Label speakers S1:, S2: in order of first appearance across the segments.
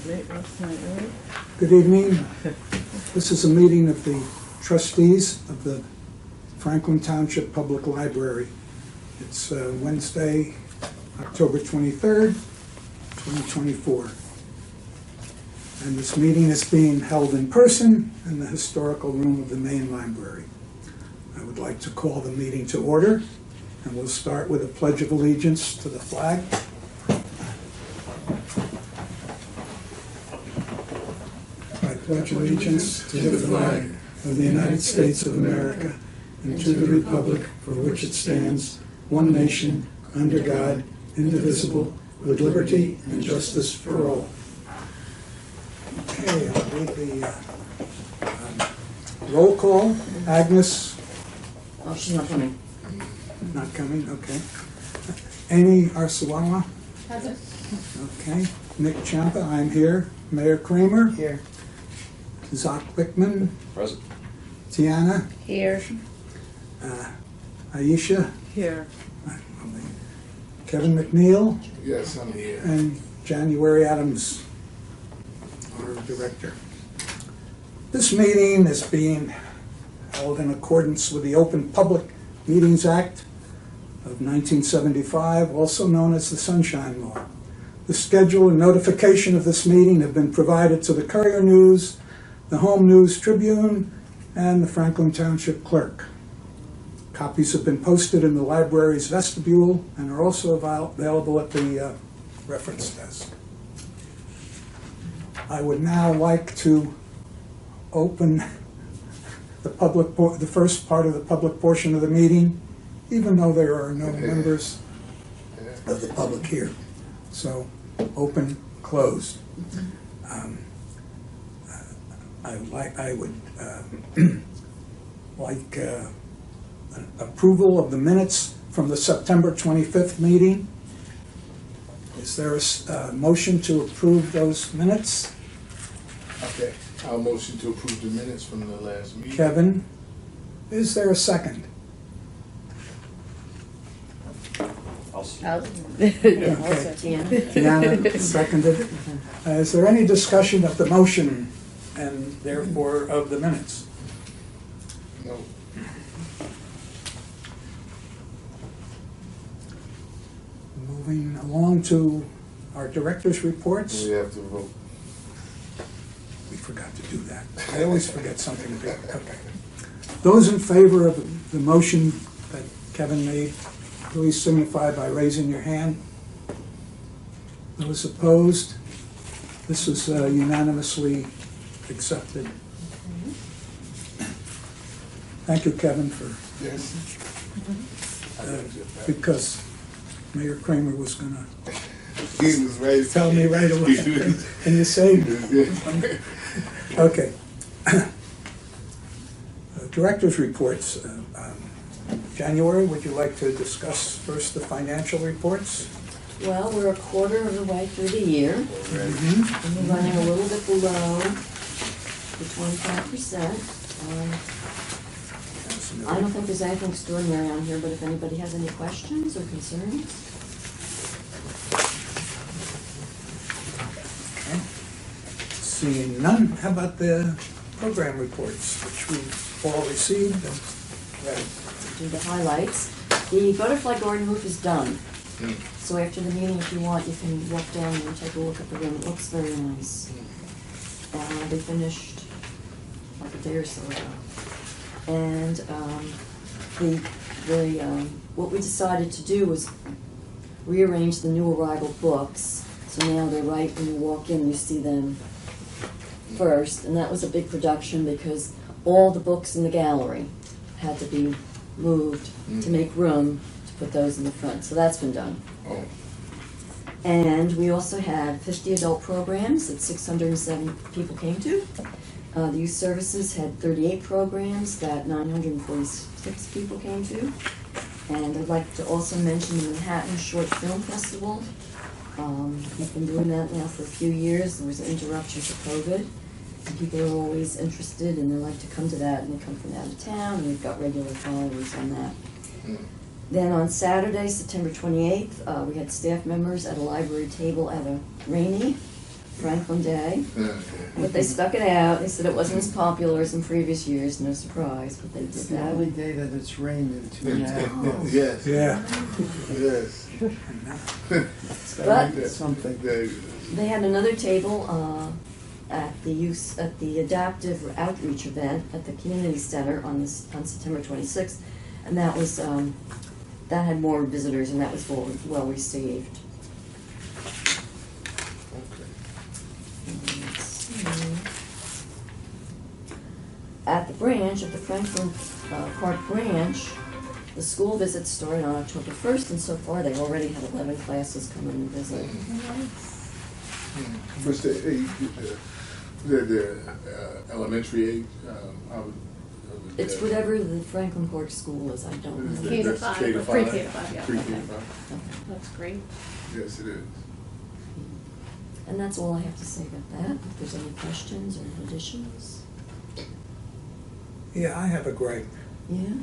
S1: was late last night, right?
S2: Good evening. This is a meeting of the trustees of the Franklin Township Public Library. It's Wednesday, October 23rd, 2024. And this meeting is being held in person in the historical room of the main library. I would like to call the meeting to order, and we'll start with a pledge of allegiance to the flag. I pledge allegiance to the flag of the United States of America and to the republic for which it stands, one nation, under God, indivisible, with liberty and justice for all. Okay, I'll read the roll call. Agnes?
S1: Oh, she's not coming.
S2: Not coming, okay. Amy Arsawa?
S1: Present.
S2: Okay. Nick Champa, I'm here. Mayor Kramer?
S1: Here.
S2: Zach Bickman?
S3: Present.
S2: Tiana?
S1: Here.
S2: Aisha?
S1: Here.
S2: Kevin McNeil?
S3: Yes, I'm here.
S2: And January Adams, our director. This meeting is being held in accordance with the Open Public Meetings Act of 1975, also known as the Sunshine Law. The schedule and notification of this meeting have been provided to the Courier News, the Home News Tribune, and the Franklin Township Clerk. Copies have been posted in the library's vestibule and are also available at the reference desk. I would now like to open the first part of the public portion of the meeting, even though there are no members of the public here. So, open, closed. I would like approval of the minutes from the September 25th meeting. Is there a motion to approve those minutes?
S3: Okay, I'll motion to approve the minutes from the last meeting.
S2: Kevin, is there a second? Tiana seconded. Is there any discussion of the motion and therefore of the minutes?
S3: No.
S2: Moving along to our director's reports.
S3: We have to vote.
S2: We forgot to do that. I always forget something big. Okay. Those in favor of the motion that Kevin made, please signify by raising your hand. Those opposed? This is unanimously accepted. Thank you, Kevin, for
S3: Yes.
S2: because Mayor Kramer was going to
S3: He was ready to
S2: tell me right away, and you saved me. Okay. Director's reports. January, would you like to discuss first the financial reports?
S4: Well, we're a quarter of the way through the year, and we're running a little bit below the 25%. I don't think there's anything extraordinary on here, but if anybody has any questions or concerns.
S2: Okay. Seeing none, how about the program reports, which we've all received and read?
S4: Do the highlights. The butterfly garden roof is done. So after the meeting, if you want, you can walk down and take a look at the room. It looks very nice. They finished like a day or so ago. And what we decided to do was rearrange the new arrival books. So now they're right when you walk in, you see them first. And that was a big production because all the books in the gallery had to be moved to make room to put those in the front. So that's been done.
S3: Oh.
S4: And we also had 50 adult programs that 607 people came to. The youth services had 38 programs that 946 people came to. And I'd like to also mention the Manhattan Short Film Festival. We've been doing that now for a few years. There was an interruption for COVID. And people are always interested and they like to come to that, and they come from out of town, and we've got regular followers on that. Then on Saturday, September 28th, we had staff members at a library table at a Rainy Franklin Day.
S3: Yeah.
S4: But they stuck it out. They said it wasn't as popular as in previous years, no surprise, but they did
S5: It's the
S4: that.
S5: only day that it's rained in 2.5 months.
S3: Yes.
S2: Yeah.
S3: Yes.
S5: It's
S4: But-
S5: gotta be something.
S4: They had another table at the adaptive outreach event at the community center on September 26th, and that was that had more visitors and that was well received.
S3: Okay.
S4: Let's see. At the branch, at the Franklin Park branch, the school visits started on October 1st, and so far they've already had 11 classes come in and visit.
S3: What's the elementary age?
S4: It's whatever the Franklin Park school is, I don't know.
S6: K to
S3: That's
S6: five,
S3: K to
S6: or
S3: five.
S6: pre-K to five, yeah.
S3: Pre-K to
S4: Okay.
S3: five.
S6: That's great.
S3: Yes, it is.
S4: And that's all I have to say about that. If there's any questions or additions?
S2: Yeah, I have a gripe.
S4: Yeah?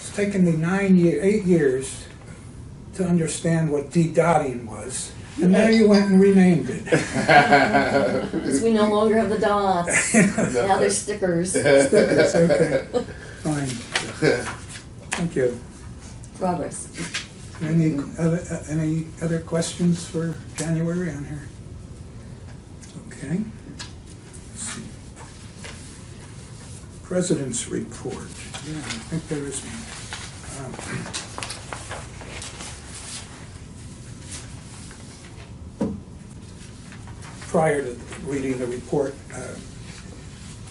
S2: It's taken me 8 years to understand what D-dotting was, and now you went and renamed it.
S4: Because we no longer have the dots. Now they're stickers.
S2: Stickers, okay, fine. Thank you.
S4: Progress.
S2: Any other questions for January on here? Okay. Let's see. President's report. Yeah, I think there is one. Prior to reading the report,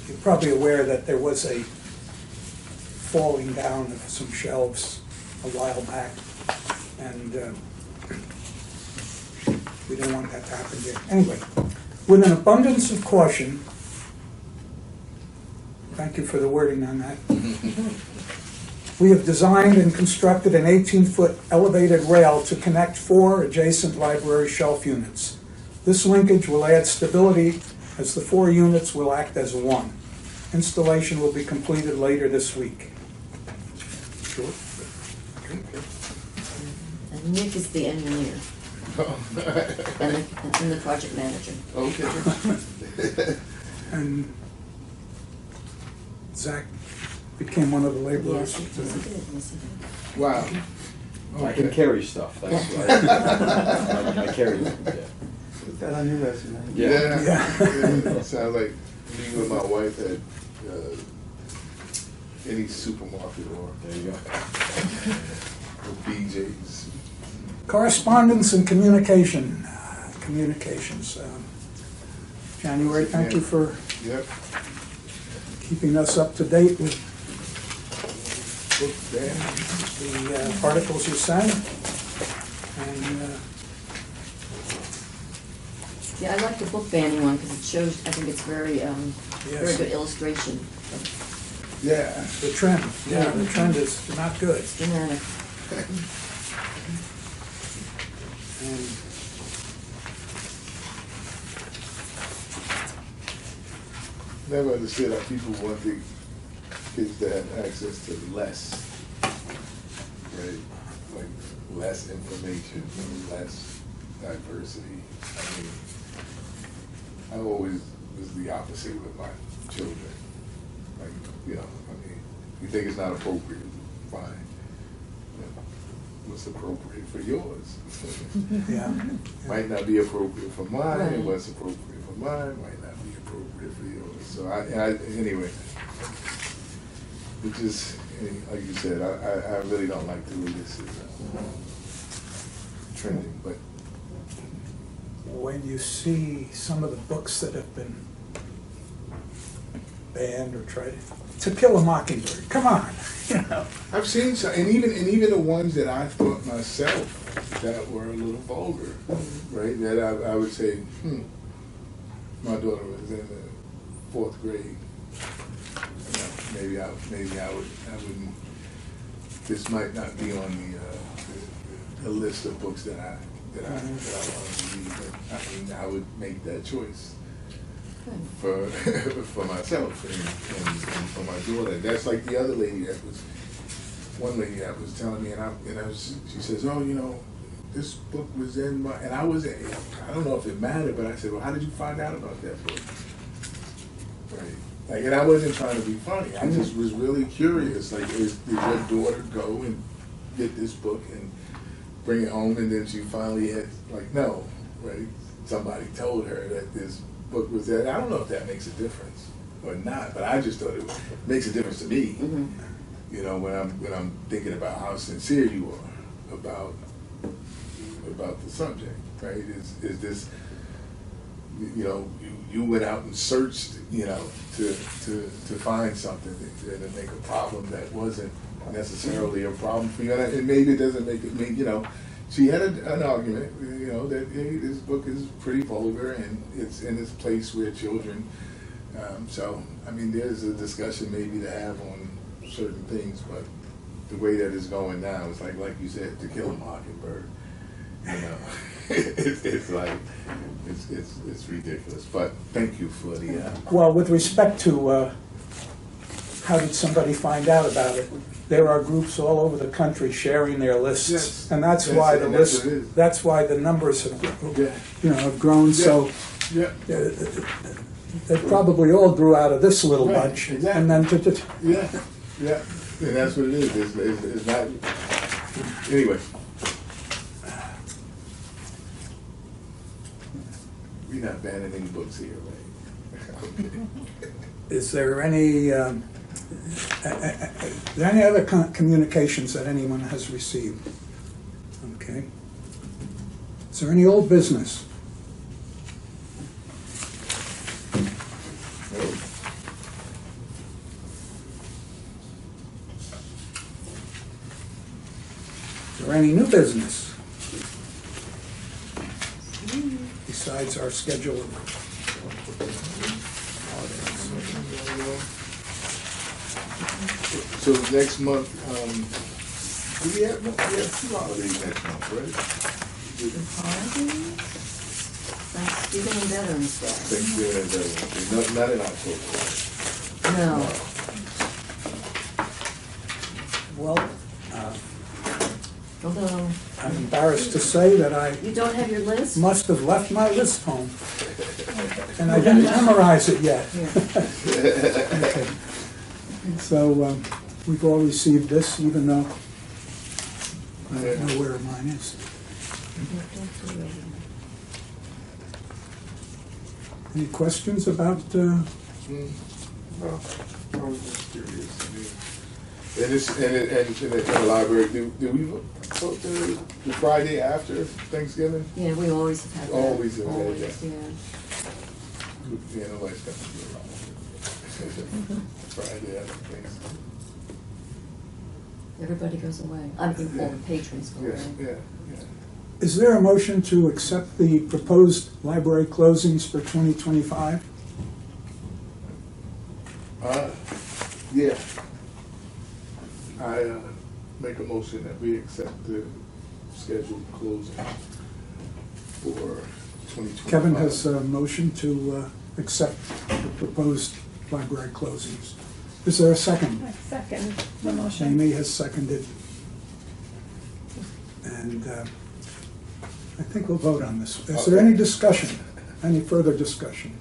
S2: you're probably aware that there was a falling down of some shelves a while back, and we don't want that to happen again. Anyway, with an abundance of caution, thank you for the wording on that, we have designed and constructed an 18-foot elevated rail to connect 4 adjacent library shelf units. This linkage will add stability as the 4 units will act as one. Installation will be completed later this week. Sure.
S4: And Nick is the engineer and the project manager.
S3: Okay.
S2: And Zach became one of the laborers.
S4: Yes, he did. Yes, he did.
S3: Wow.
S7: I can carry stuff, that's why. I carry them, yeah.
S5: Put that on your resume.
S3: Yeah.
S2: Yeah.
S3: Sounds like me and my wife had any supermarket or
S7: There you go.
S3: BJ's.
S2: Correspondence and communications. January, thank you for
S3: Yep.
S2: keeping us up to date with
S3: Look there.
S2: the articles you sent. And
S4: Yeah, I like the book banning one because it shows, I think it's very
S2: Yes.
S4: good illustration.
S3: Yeah.
S2: the trend, the trend is not good.
S4: It's dramatic.
S2: And
S3: Never understood how people want the kids to have access to less, right? Like less information, less diversity. I mean, I always was the opposite with my children. Like, you know, I mean, you think it's not appropriate, fine. You know, what's appropriate for yours?
S2: yeah,
S3: Might not be appropriate for mine,
S4: Right.
S3: and what's appropriate for mine might not be appropriate for yours. So anyway, it just, like you said, I really don't like the way this is trending, but
S2: when you see some of the books that have been banned or tried to Kill a Mockingbird, come on, you know.
S3: I've seen some, and even the ones that I thought myself that were a little vulgar, right? That I would say, my daughter was in the 4th grade. Maybe I wouldn't. This might not be on the list of books that I wanted to read, but I mean, I would make that choice for for myself and for my daughter. That's like the other lady one lady that was telling me, she says, oh, you know, this book was in my, and I don't know if it mattered, but I said, well, how did you find out about that book? Right. Like, and I wasn't trying to be funny. I just was really curious. Like, did your daughter go and get this book and bring it home, and then she finally had, like, no, right? Somebody told her that this book was there. I don't know if that makes a difference or not, but I just thought it makes a difference to me.
S4: Mhm.
S3: You know, when I'm thinking about how sincere you are about the subject, right? Is this, you know, you went out and searched, you know, to find something to make a problem that wasn't necessarily a problem for you, and maybe it doesn't make it mean, you know, she had an argument, you know, that hey, this book is pretty vulgar and it's in this place where children. So I mean, there's a discussion maybe to have on certain things, but the way that it's going now, it's like you said, To Kill a Mockingbird. You know, it's like it's ridiculous. But thank you for the.
S2: Well, with respect to how did somebody find out about it, there are groups all over the country sharing their lists,
S3: Yes.
S2: and that's why the list. That's why the numbers have, have grown.
S3: Yeah.
S2: So
S3: Yeah.
S2: they probably all grew out of this little
S3: Right,
S2: bunch,
S3: exactly.
S2: and then
S3: Yeah, and that's what it is. It's not. Anyway, we're not banning any books here, right? Okay.
S2: Is there any other communications that anyone has received? Okay. Is there any old business?
S3: No.
S2: Is there any new business? Besides our schedule of
S3: So next month, we have 2 holidays next month, right?
S4: Holidays? Thanksgiving and Veterans Day.
S3: Thanksgiving and Veterans Day, not in October.
S4: No.
S2: well,
S4: Although,
S2: I'm embarrassed to say that I
S4: you don't have your list?
S2: must have left my list home, and I didn't memorize it yet.
S4: Here.
S2: Okay. So we've all received this, even though I don't know where mine is. Any questions about?
S3: No, I was just curious. I mean, and in the library, do we vote the Friday after Thanksgiving?
S4: Yeah, we always have had that.
S3: Always have had that.
S4: Always, yeah.
S3: Yeah, nobody's got to do it wrong. Friday after Thanksgiving.
S4: Everybody goes away. I mean, all the patrons go
S3: Yeah,
S4: away.
S3: yeah.
S2: Is there a motion to accept the proposed library closings for 2025?
S3: Yeah. I make a motion that we accept the scheduled closing for 2025.
S2: Kevin has a motion to accept the proposed library closings. Is there a second?
S1: I second the motion.
S2: Amy has seconded. And I think we'll vote on this. Is there any discussion? Any further discussion?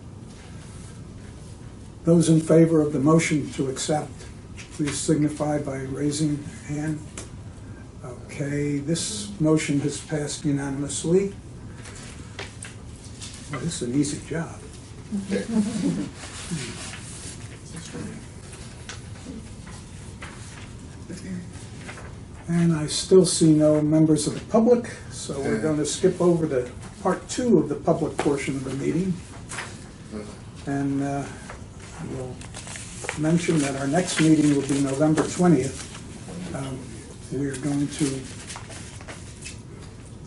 S2: Those in favor of the motion to accept, please signify by raising a hand. Okay, this motion has passed unanimously. Well, this is an easy job. And I still see no members of the public, so we're going to skip over to part 2 of the public portion of the meeting. And we'll mention that our next meeting will be November 20th. We're going to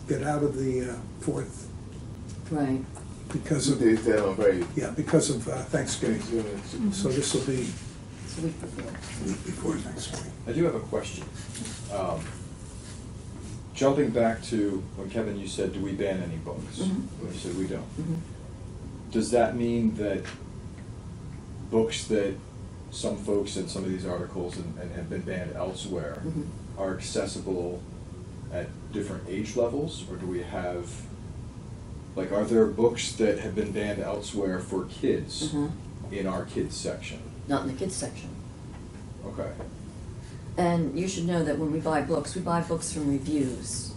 S2: get out of the 4th
S4: Right.
S2: because
S3: Two
S2: of,
S3: days down, right?
S2: because of Thanksgiving.
S3: Thanksgiving.
S2: So this will be
S4: It's a week before.
S2: the week before Thanksgiving.
S7: I do have a question. Jumping back to when Kevin, you said, do we ban any books?
S4: Mhm.
S7: You said we don't.
S4: Mhm.
S7: Does that mean that books that some folks in some of these articles and have been banned elsewhere
S4: Mhm.
S7: are accessible at different age levels, or do we have, like, are there books that have been banned elsewhere for kids
S4: Mhm.
S7: in our kids section?
S4: Not in the kids section.
S7: Okay.
S4: And you should know that when we buy books from reviews.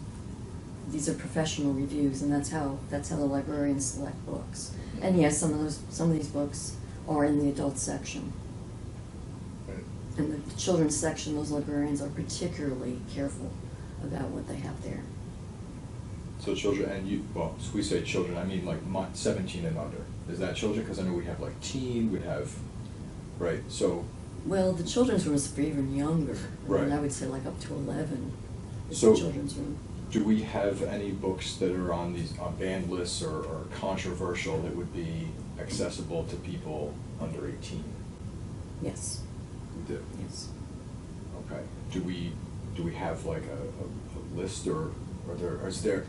S4: These are professional reviews, and that's how the librarians select books. And yes, some of these books are in the adult section.
S3: Right.
S4: In the children's section, those librarians are particularly careful about what they have there.
S7: So children, and you, well, so we say children, I mean like 17 and under. Is that children? Because I know we have like teen, we have, right, so.
S4: Well, the children's room is for even younger.
S7: Right.
S4: And I would say like up to 11 is
S7: So-
S4: the children's room.
S7: Do we have any books that are on these, on banned lists or controversial that would be accessible to people under 18?
S4: Yes,
S7: We do.
S4: yes.
S7: Okay. Do we have like a list, or is there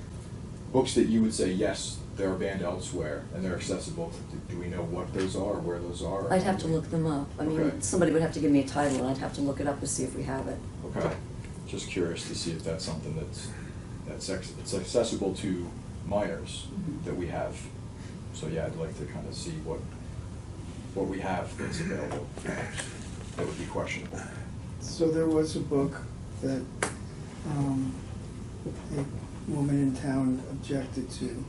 S7: books that you would say, yes, they're banned elsewhere and they're accessible? Do we know what those are, where those are?
S4: I'd have to look them up. I mean,
S7: Okay.
S4: somebody would have to give me a title, and I'd have to look it up to see if we have it.
S7: Okay. Just curious to see if that's something it's accessible to minors
S4: Mhm.
S7: that we have. So yeah, I'd like to kind of see what we have that's available. That would be questionable.
S5: So there was a book that a woman in town objected to.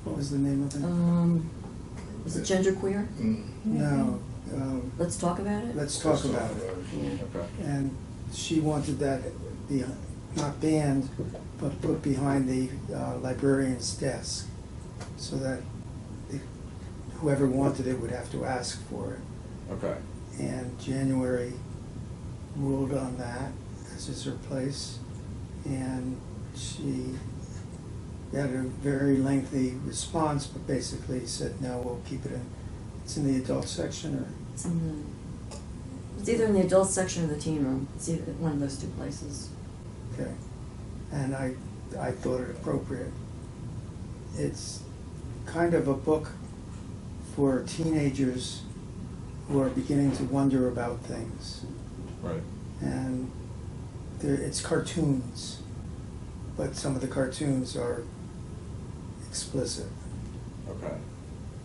S5: What was the name of it?
S4: Is it genderqueer?
S5: No,
S4: Let's talk about it?
S5: Let's Talk About It.
S4: Yeah.
S7: Okay.
S5: And she wanted that be not banned, but put behind the librarian's desk, so that whoever wanted it would have to ask for it.
S7: Okay.
S5: And January ruled on that, as is her place, and she had a very lengthy response, but basically said, no, we'll keep it in, it's in the adult section, or,
S4: It's either in the adult section or the teen room. It's either one of those two places.
S5: okay. And I thought it appropriate. It's kind of a book for teenagers who are beginning to wonder about things.
S7: Right.
S5: And it's cartoons, but some of the cartoons are explicit.
S7: Okay.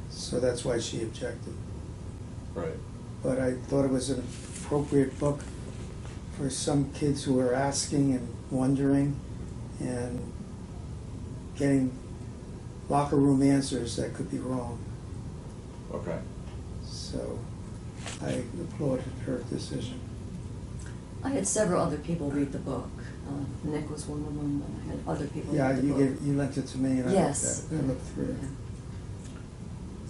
S5: So that's why she objected.
S7: Right.
S5: But I thought it was an appropriate book for some kids who are asking and wondering and getting locker room answers that could be wrong.
S7: Okay.
S5: So I applauded her decision.
S4: I had several other people read the book. Nick was one of them, and I had other people
S5: Yeah,
S4: read the book.
S5: you lent it to me and I
S4: Yes.
S5: looked through it.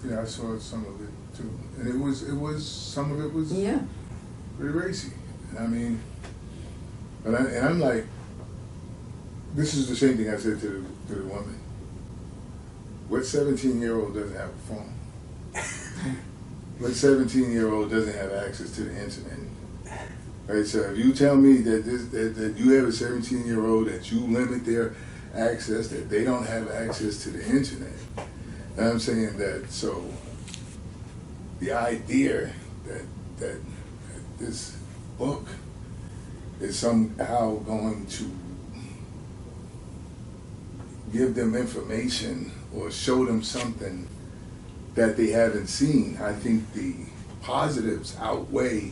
S3: Yeah, I saw some of it too, and it was some of it was
S4: Yeah.
S3: pretty racy. I mean, and I'm like, this is the same thing I said to the woman. What 17-year-old doesn't have a phone? What 17-year-old doesn't have access to the internet? Right, so if you tell me that that you have a 17-year-old, that you limit their access, that they don't have access to the internet, and I'm saying that, so the idea that this book is somehow going to give them information or show them something that they haven't seen, I think the positives outweigh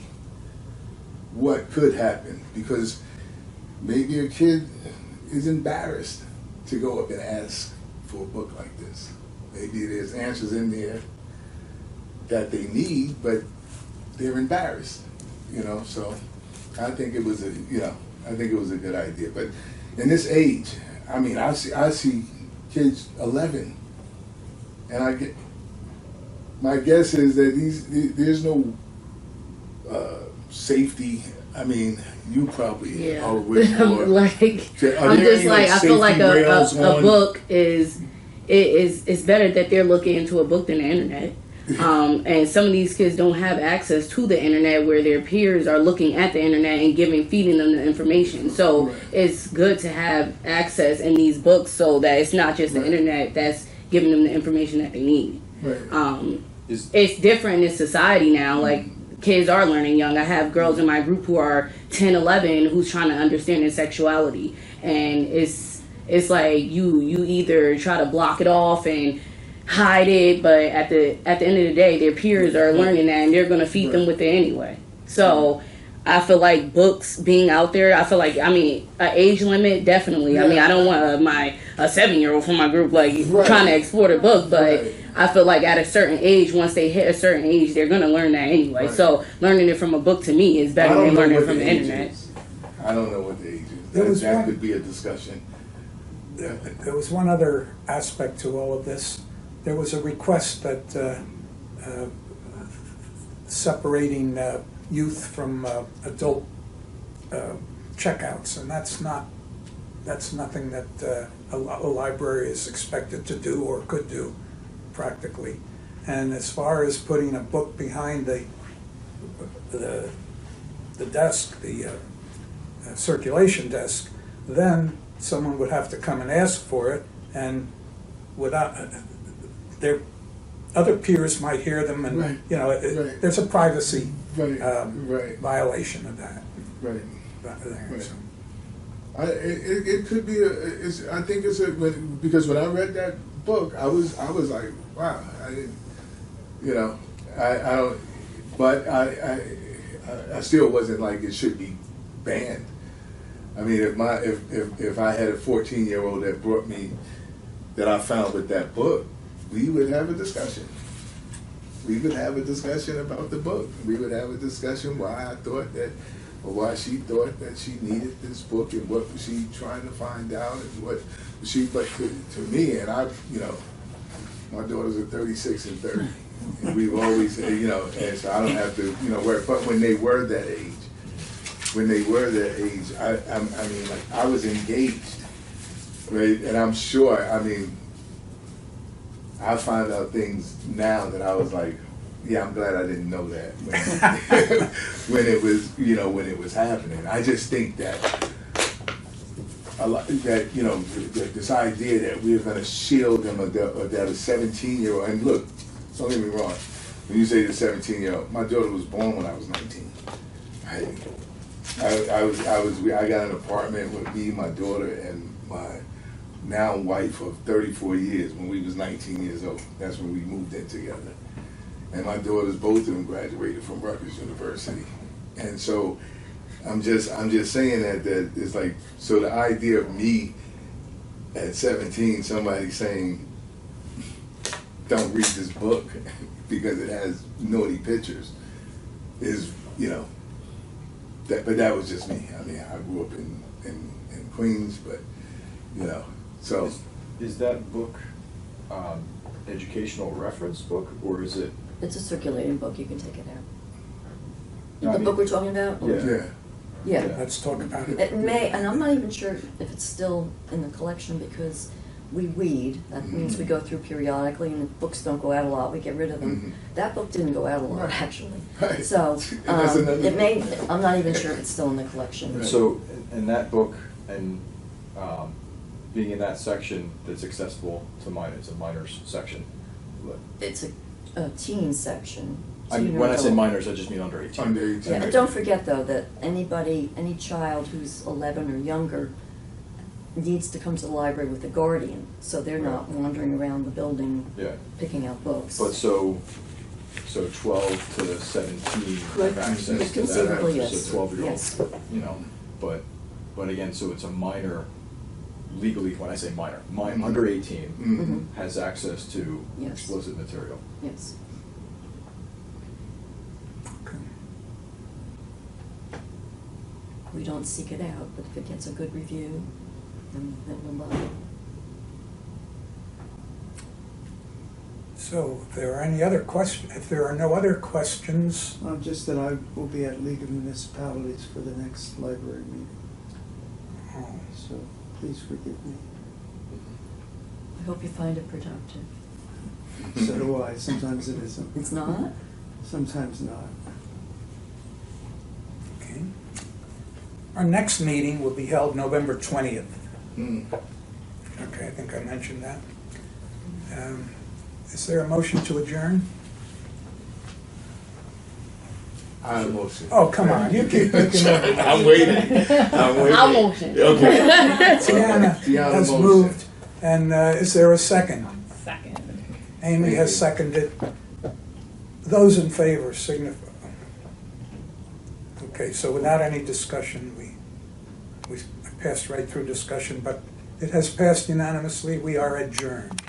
S3: what could happen, because maybe a kid is embarrassed to go up and ask for a book like this. Maybe there's answers in there that they need, but they're embarrassed, so I think it was a good idea. But in this age, I mean, I see kids 11, and my guess is that there's no safety. I mean, you probably
S1: Yeah.
S3: are with more.
S1: Like,
S3: Are
S1: I'm
S3: there
S1: just
S3: any,
S1: like, I feel like
S3: safety rails
S1: a
S3: on-
S1: book it's better that they're looking into a book than the internet. And some of these kids don't have access to the internet, where their peers are looking at the internet and feeding them the information. So
S3: Right.
S1: it's good to have access in these books, so that it's not just the
S3: Right.
S1: internet that's giving them the information that they need.
S3: Right.
S1: It's different in society now. Like, kids are learning young. I have girls in my group who are 10, 11 who's trying to understand their sexuality. and it's like you either try to block it off and hide it, but at the end of the day, their peers are learning that, and they're going to feed them with it anyway. So I feel like books being out there, I feel like, I mean, an age limit, definitely. I mean, I don't want a 7-year-old from my group trying to export a book, but I feel like at a certain age, once they hit a certain age, they're going to learn that anyway. So learning it from a book to me is better than learning it from the internet.
S3: I don't know what the age is. That could be a discussion.
S2: There was one other aspect to all of this. There was a request that separating youth from adult checkouts, and that's nothing that a library is expected to do or could do practically. And as far as putting a book behind the desk, the circulation desk, then someone would have to come and ask for it, and without their other peers might hear them, and there's a privacy violation of that.
S3: Right.
S2: So.
S3: It could be I think it's because when I read that book, I was like, wow, I didn't, I don't, but I still wasn't like it should be banned. I mean, if I had a 14-year-old that I found with that book, we would have a discussion. We would have a discussion about the book. We would have a discussion why I thought that, or why she thought that she needed this book, and what was she trying to find out, and what she. But to me, and my daughters are 36 and 30, and we've always, and so I don't have to, work. But when they were that age, I mean, like, I was engaged, right? And I'm sure, I mean, I find out things now that I was like, yeah, I'm glad I didn't know that when it was, when it was happening. I just think that this idea that we're going to shield them, or that a 17-year-old, and look, don't get me wrong, when you say the 17-year-old, my daughter was born when I was 19. I got an apartment with me, my daughter, and my now wife of 34 years when we was 19 years old. That's when we moved in together. And my daughters, both of them, graduated from Rutgers University. And so I'm just saying that it's like, so the idea of me at 17, somebody saying, don't read this book because it has naughty pictures, is, but that was just me. I mean, I grew up in Queens, but, so.
S7: Is that book educational reference book, or is it?
S4: It's a circulating book, you can take it out.
S7: No,
S4: The book we're talking about? Yeah.
S2: Let's talk about it.
S4: It may, and I'm not even sure if it's still in the collection, because we read, that means we go through periodically, and if books don't go out a lot, we get rid of them. That book didn't go out a lot, actually.
S3: Right.
S4: So, it may, I'm not even sure if it's still in the collection.
S7: Right. So, in that book, and being in that section that's accessible to minors, a minors section.
S4: It's a teen section.
S7: I mean, when I say minors, I just mean under 18.
S3: Under 18.
S4: Yeah, but don't forget, though, that any child who's 11 or younger needs to come to the library with a guardian, so they're not wandering around the building picking out books.
S7: But so 12 to 17
S4: Could-
S7: have access to
S4: conceivably,
S7: that.
S4: yes.
S7: So 12-year-olds,
S4: Yes.
S7: but again, so it's a minor, legally, when I say minor, under 18 has access to
S4: Yes.
S7: explicit material.
S4: Yes. We don't seek it out, but if it gets a good review, then we'll buy it.
S2: So, if there are no other questions,
S5: Just that I will be at League of Municipalities for the next library meeting, so please forgive me.
S4: I hope you find it productive.
S5: So do I. Sometimes it isn't.
S4: It's not?
S5: Sometimes not.
S2: okay. Our next meeting will be held November 20th. Okay, I think I mentioned that. Is there a motion to adjourn?
S3: I motion.
S2: Oh, come on, you keep looking over.
S3: I'm waiting. I'm waiting.
S1: I'll motion.
S3: Okay.
S2: Tiana
S3: Tiana
S2: has
S3: motion.
S2: moved, and is there a second?
S6: Second.
S2: Amy has seconded. Those in favor signify. Okay, so without any discussion, we passed right through discussion, but it has passed unanimously. We are adjourned.